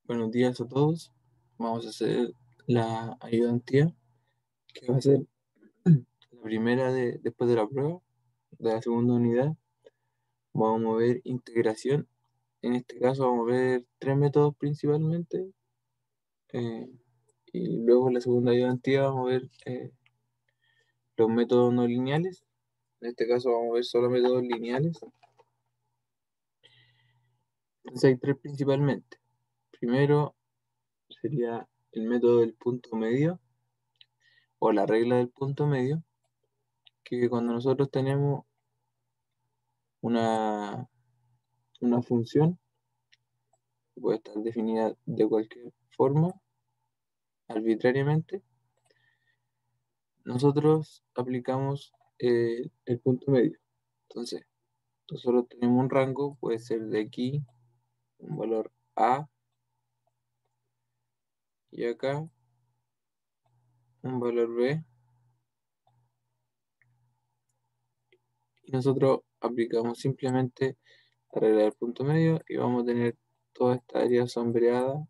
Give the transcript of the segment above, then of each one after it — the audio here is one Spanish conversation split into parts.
Buenos días a todos. Vamos a hacer la ayudantía, que va a ser la primera después de la prueba, de la segunda unidad. Vamos a ver integración. En este caso vamos a ver tres métodos principalmente. eh, y luego en la segunda ayudantía vamos a ver los métodos no lineales. En este caso vamos a ver solo métodos lineales. Entonces hay tres principalmente. Primero sería el método del punto medio o la regla del punto medio, que cuando nosotros tenemos una, una función, puede estar definida de cualquier forma, arbitrariamente, nosotros aplicamos el punto medio. Entonces, nosotros tenemos un rango, puede ser de aquí, un valor A, y acá un valor B, y nosotros aplicamos simplemente la regla del punto medio y vamos a tener toda esta área sombreada,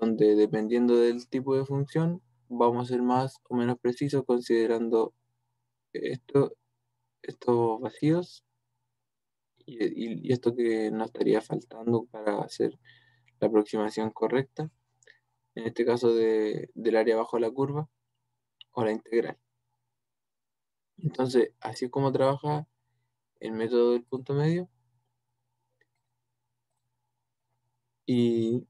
donde dependiendo del tipo de función, vamos a ser más o menos precisos considerando esto, estos vacíos y esto que nos estaría faltando para hacer la aproximación correcta, en este caso del área bajo la curva o la integral. Entonces, así es como trabaja el método del punto medio, y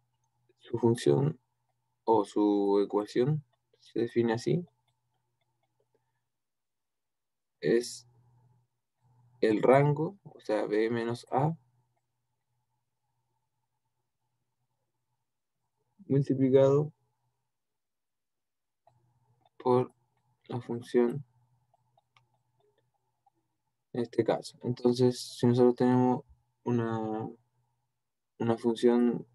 su función o su ecuación se define así: es el rango, o sea, b menos a, multiplicado por la función en este caso. Entonces, si nosotros tenemos una, una función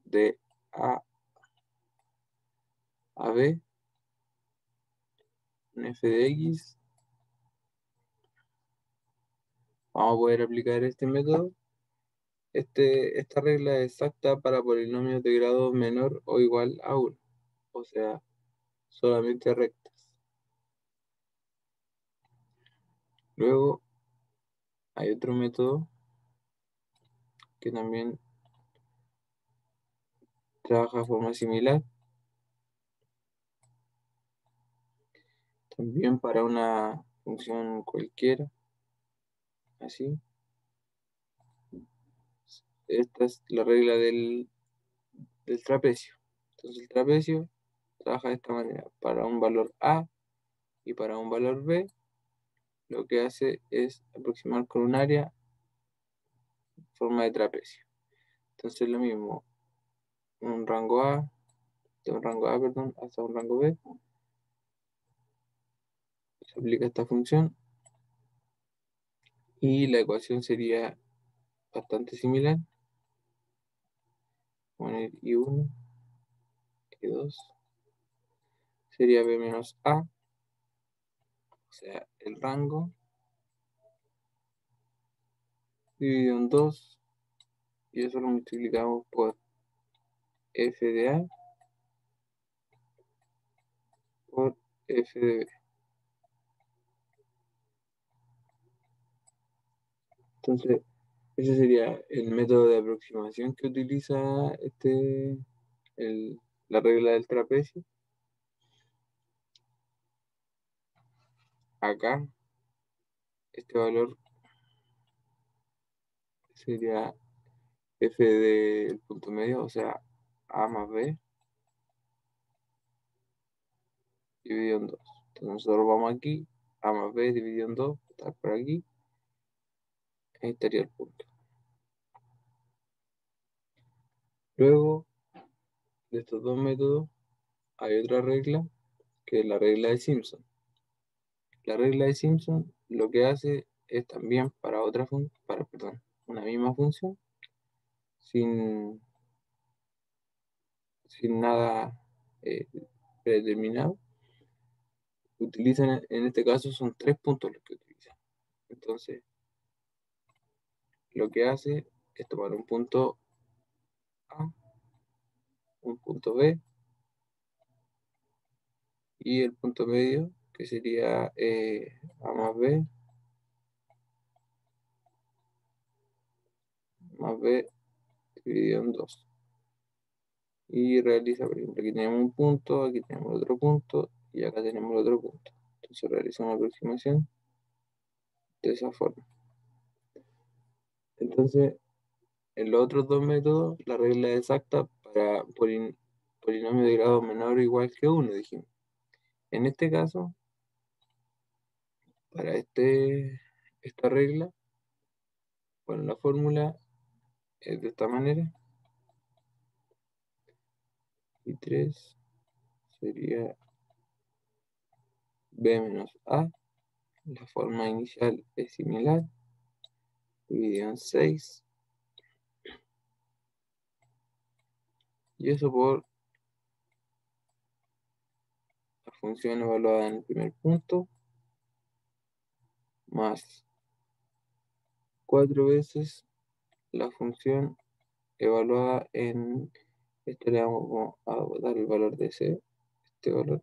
de a a b, un f de x, vamos a poder aplicar este método. Esta regla es exacta para polinomios de grado menor o igual a 1, o sea, solamente rectas. Luego hay otro método que también trabaja de forma similar, también para una función cualquiera, así. Esta es la regla del trapecio. Entonces el trapecio trabaja de esta manera: para un valor a y para un valor b, lo que hace es aproximar con un área en forma de trapecio. Entonces lo mismo, un rango a, de un rango a, perdón, hasta un rango b, se aplica esta función y la ecuación sería bastante similar. Poner i1, i2, sería b menos a, o sea, el rango dividido en 2, y eso lo multiplicamos por f de a por f de b. Entonces, ese sería el método de aproximación que utiliza la regla del trapecio. Acá, este valor sería f del punto medio, o sea, a más b dividido en 2. Entonces nosotros vamos aquí, a más b dividido en 2, está por aquí, ahí estaría el punto. Luego de estos dos métodos, hay otra regla, que es la regla de Simpson. La regla de Simpson lo que hace es también para perdón, una misma función, sin, sin nada eh, predeterminado. Utilizan, en este caso son tres puntos los que utilizan. Entonces, lo que hace es tomar un punto A, un punto B, y el punto medio, que sería A más B dividido en 2. Y realiza, por ejemplo, aquí tenemos un punto, aquí tenemos otro punto, y acá tenemos otro punto. Entonces realiza una aproximación de esa forma. Entonces, en los otros dos métodos, la regla es exacta para polinomio de grado menor o igual que 1, dijimos. En este caso, para esta regla, bueno, la fórmula es de esta manera. Y 3 sería B menos A. La forma inicial es similar. Dividido en 6. Y eso por la función evaluada en el primer punto, más 4 veces la función evaluada en, este le vamos a dar el valor de C, este valor.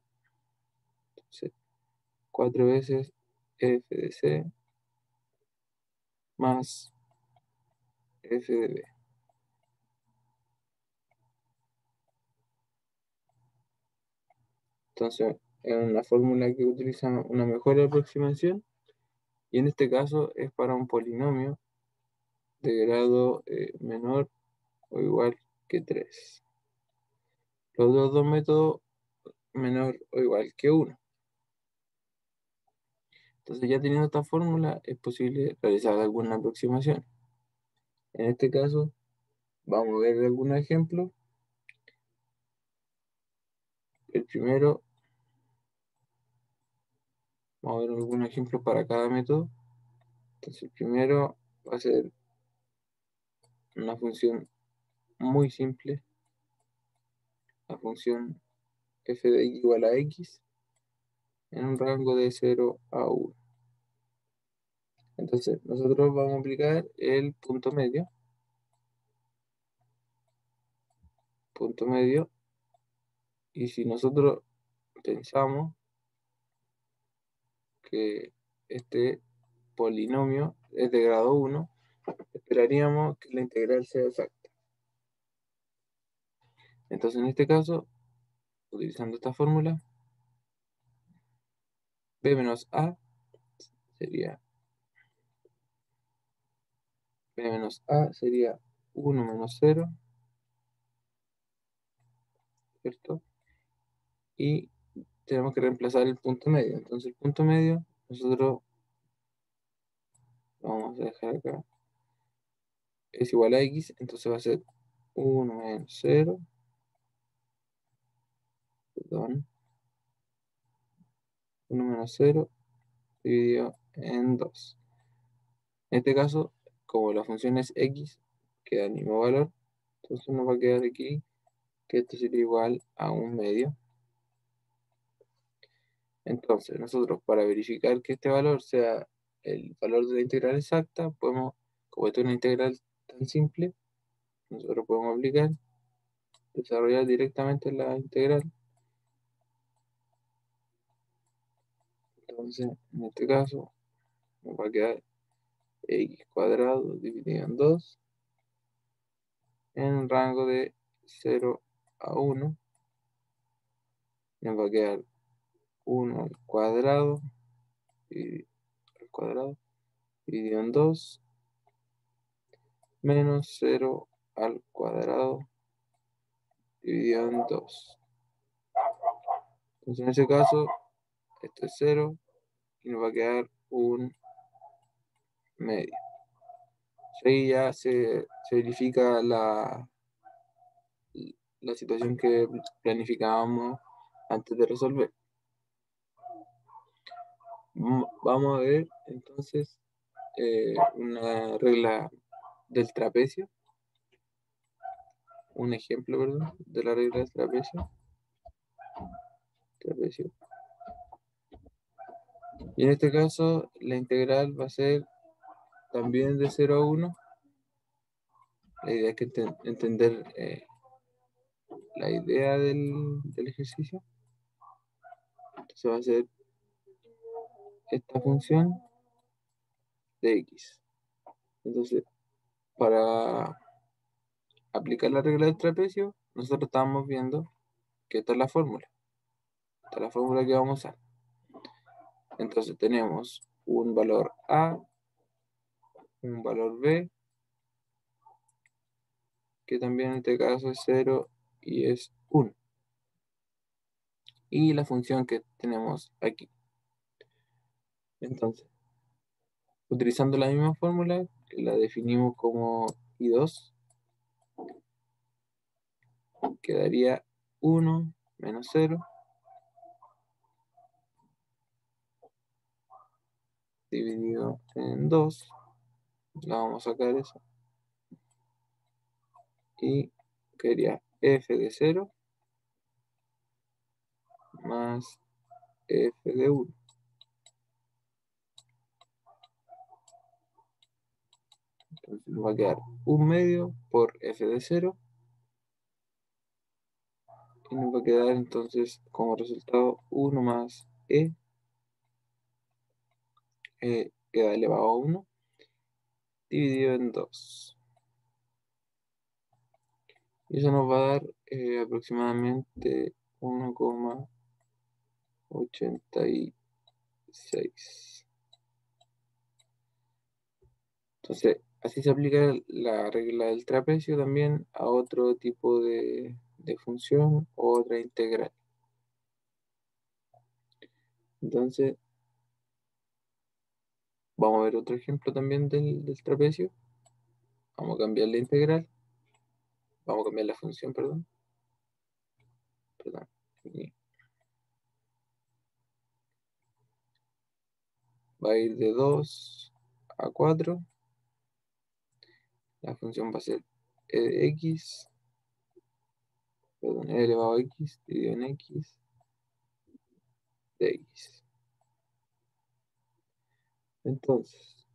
Entonces, 4 veces f de C más f de B. Entonces, es una fórmula que utiliza una mejor aproximación, y en este caso es para un polinomio de grado menor o igual que 3. Los otros dos métodos menor o igual que 1. Entonces, ya teniendo esta fórmula, es posible realizar alguna aproximación. En este caso, vamos a ver algunos ejemplos. El primero, vamos a ver algunos ejemplos para cada método. Entonces, el primero va a ser una función muy simple, la función f de x igual a x en un rango de 0 a 1. Entonces, nosotros vamos a aplicar el punto medio, y si nosotros pensamos que este polinomio es de grado 1, esperaríamos que la integral sea exacta. Entonces, en este caso, utilizando esta fórmula, b menos a sería sería 1 menos 0, ¿cierto? Y tenemos que reemplazar el punto medio. Entonces, el punto medio, nosotros vamos a dejar acá, es igual a x, entonces va a ser 1 menos 0, perdón, 1 menos 0 dividido en 2. En este caso, como la función es x, queda el mismo valor, entonces nos va a quedar aquí que esto sería igual a un medio. Entonces, nosotros para verificar que este valor sea el valor de la integral exacta, podemos, como esto es una integral tan simple, nosotros podemos desarrollar directamente la integral. Entonces, en este caso, nos va a quedar x cuadrado dividido en 2 en un rango de 0 a 1. Nos va a quedar 1 al cuadrado dividido en 2 menos 0 al cuadrado dividido en 2. Entonces, en ese caso, esto es 0 y nos va a quedar un medio. Ahí ya se verifica la situación que planificábamos antes de resolver. Vamos a ver entonces una regla del trapecio, un ejemplo, perdón, de la regla del trapecio. Y en este caso, la integral va a ser también de 0 a 1, La idea es que entender la idea del ejercicio. Entonces va a ser esta función de x. Entonces, para aplicar la regla del trapecio, nosotros estamos viendo que esta es la fórmula. Esta es la fórmula que vamos a usar. Entonces tenemos un valor A, un valor B, que también en este caso es 0 y es 1. Y la función que tenemos aquí. Entonces, utilizando la misma fórmula, que la definimos como I2, quedaría 1 menos 0 dividido en 2. La vamos a sacar eso. Y quedaría f de 0 más f de 1. Entonces nos va a quedar 1 medio por f de 0. Y nos va a quedar entonces como resultado 1 más queda elevado a 1 dividido en 2. Y eso nos va a dar aproximadamente 1,86. Entonces, así se aplica la regla del trapecio también a otro tipo de función o otra integral. Entonces, vamos a ver otro ejemplo también del trapecio. Vamos a cambiar la integral. Vamos a cambiar la función, perdón. Perdón. Y va a ir de 2 a 4. La función va a ser e de x, perdón, e elevado a x dividido en x de x. Entonces,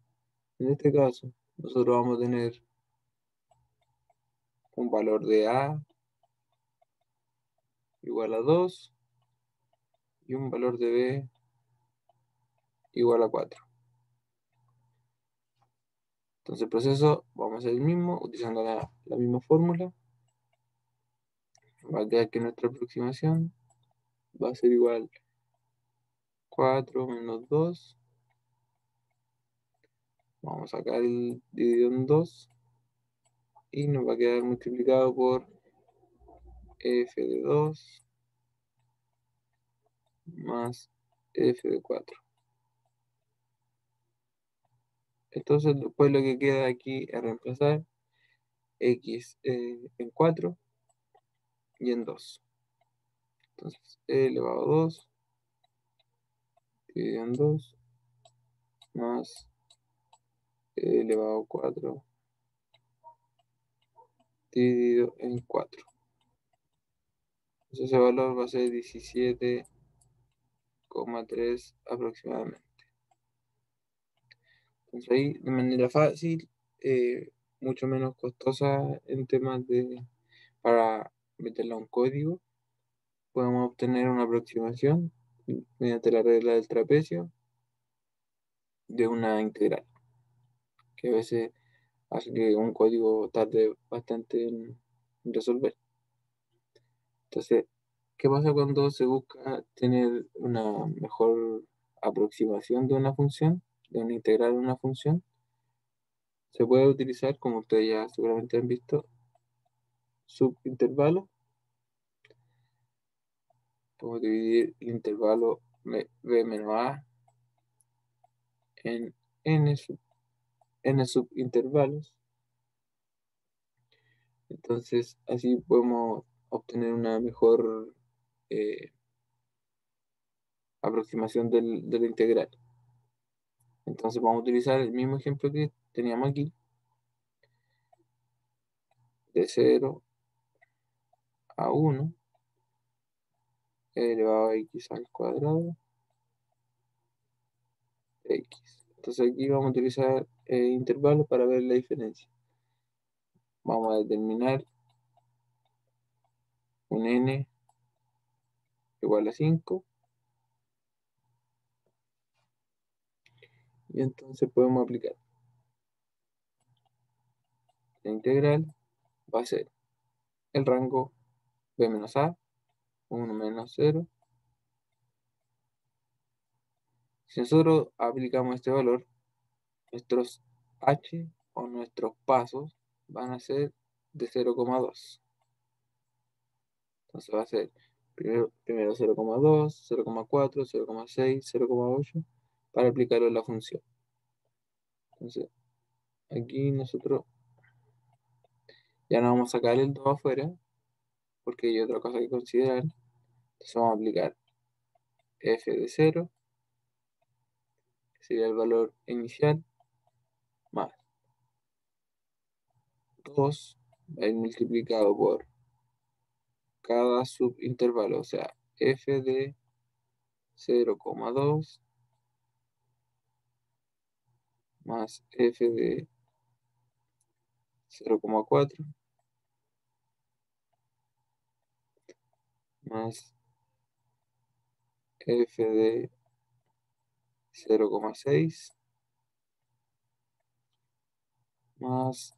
en este caso, nosotros vamos a tener un valor de a igual a 2 y un valor de b igual a 4. Entonces el proceso vamos a hacer el mismo, utilizando la misma fórmula. Va a quedar que nuestra aproximación va a ser igual 4 menos 2. Vamos a sacar el dividido en 2 y nos va a quedar multiplicado por f de 2 más f de 4. Entonces después lo que queda aquí es reemplazar x en 4 y en 2. Entonces e elevado a 2 dividido en 2 más e elevado a 4 dividido en 4. Entonces ese valor va a ser 17,3 aproximadamente. Entonces ahí de manera fácil, mucho menos costosa en temas para meterla a un código, podemos obtener una aproximación mediante la regla del trapecio de una integral, que a veces hace que un código tarde bastante en resolver. Entonces, ¿qué pasa cuando se busca tener una mejor aproximación de una función, de una integral de una función? Se puede utilizar, como ustedes ya seguramente han visto, subintervalos. Podemos dividir el intervalo b menos a en n subintervalos. Entonces, así podemos obtener una mejor eh, aproximación de la integral. Entonces, vamos a utilizar el mismo ejemplo que teníamos aquí, de 0 a 1 elevado a x al cuadrado de x. Entonces, aquí vamos a utilizar intervalos para ver la diferencia. vamos a determinar un n igual a 5 y entonces podemos aplicar la integral. Va a ser el rango b menos a, 1 menos 0. Si nosotros aplicamos este valor, nuestros h o nuestros pasos van a ser de 0,2. Entonces va a ser primero 0,2, 0,4, 0,6, 0,8 para aplicarlo en la función. Entonces aquí nosotros ya no vamos a sacar el 2 afuera porque hay otra cosa que considerar. Entonces vamos a aplicar f de 0, que sería el valor inicial, más 2 multiplicado por cada subintervalo, o sea, f de 0,2 más f de 0,4 más f de 0,6 más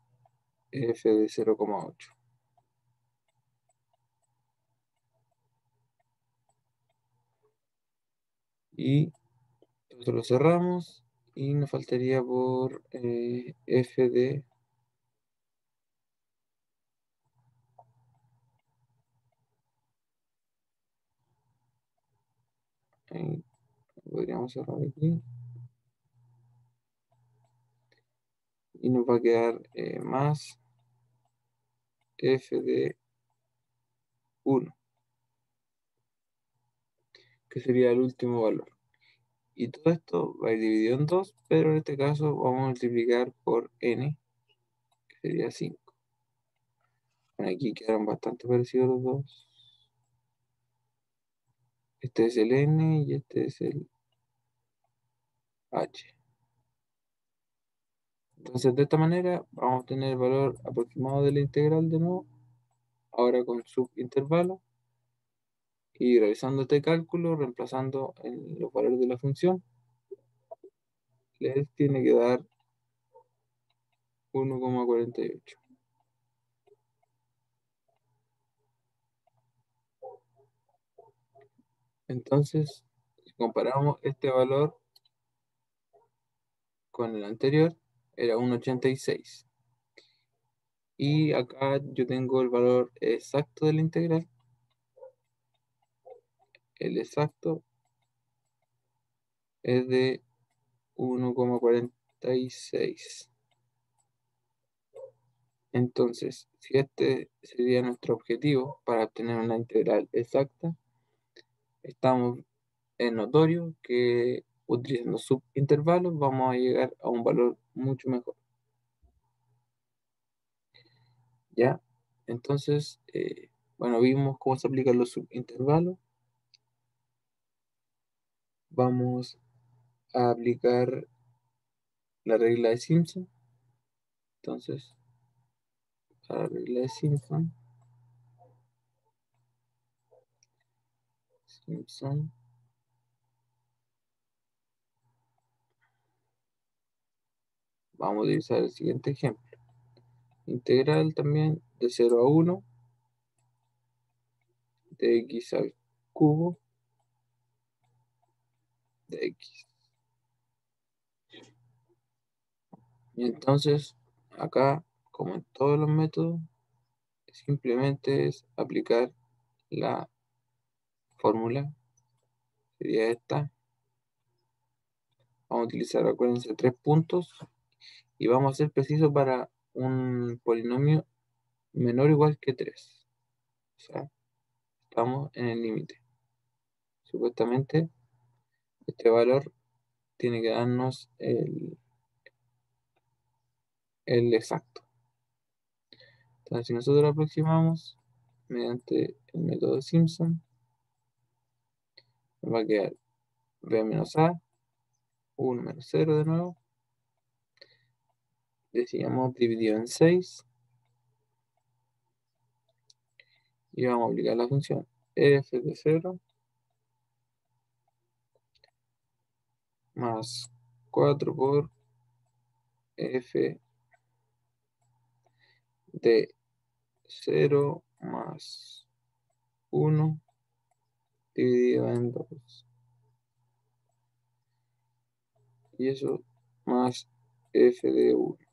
f de 0,8. Y nosotros lo cerramos y nos faltaría por f de... ahí podríamos cerrar aquí. Y nos va a quedar más f de 1, que sería el último valor. Y todo esto va a ir dividido en 2, pero en este caso vamos a multiplicar por n, que sería 5. Bueno, aquí quedaron bastante parecidos los dos. Este es el n y este es el h. Entonces de esta manera vamos a tener el valor aproximado de la integral de nuevo, ahora con subintervalo, y realizando este cálculo, reemplazando los valores de la función, les tiene que dar 1,48. Entonces, si comparamos este valor con el anterior, era 1,86. Y acá yo tengo el valor exacto de la integral. El exacto es de 1,46. Entonces, si este sería nuestro objetivo para obtener una integral exacta, estamos en notorio que utilizando subintervalos vamos a llegar a un valor mucho mejor. ¿Ya? Entonces, bueno, vimos cómo se aplican los subintervalos. Vamos a aplicar la regla de Simpson. Entonces, para la regla de Simpson, vamos a utilizar el siguiente ejemplo. Integral también de 0 a 1 de x al cubo de x. Y entonces, acá, como en todos los métodos, simplemente es aplicar la fórmula, sería esta. Vamos a utilizar, acuérdense, 3 puntos y vamos a ser precisos para un polinomio menor o igual que 3. O sea, estamos en el límite. Supuestamente, este valor tiene que darnos el exacto. Entonces, si nosotros lo aproximamos mediante el método de Simpson, nos va a quedar b menos a, 1 menos 0 de nuevo. Decíamos dividido en 6 y vamos a aplicar la función f de 0 más 4 por f de 0 más 1 dividido en 2. Y eso más f de 1.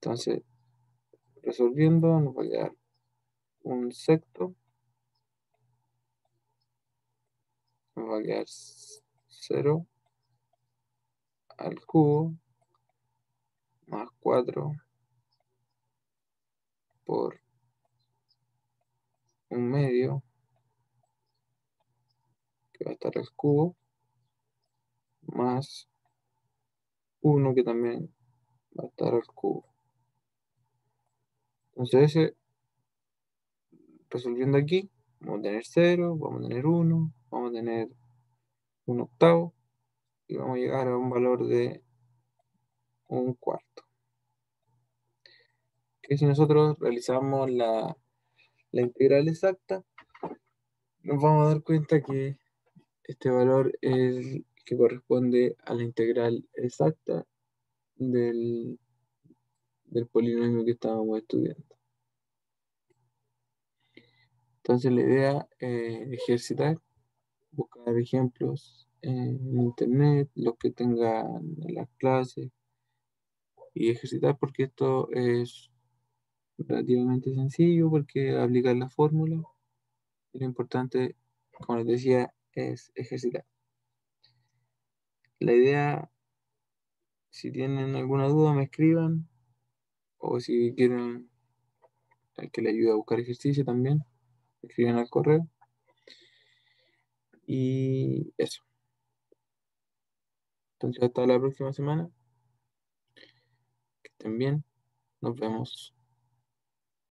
Entonces, resolviendo, nos va a quedar un sexto, nos va a quedar 0 al cubo más 4 por un medio, que va a estar al cubo, más 1 que también va a estar al cubo. Entonces, resolviendo aquí, vamos a tener 0, vamos a tener 1, vamos a tener un octavo y vamos a llegar a un valor de un cuarto. Que si nosotros realizamos la integral exacta, nos vamos a dar cuenta que este valor es el que corresponde a la integral exacta del, del polinomio que estábamos estudiando. Entonces la idea es ejercitar, buscar ejemplos en internet, los que tengan en las clases, y ejercitar porque esto es relativamente sencillo, porque aplicar la fórmula, y lo importante, como les decía, es ejercitar. La idea, si tienen alguna duda, me escriban, o si quieren que le ayude a buscar ejercicio también, me escriban al correo. Y eso. Entonces, hasta la próxima semana. Que estén bien. Nos vemos.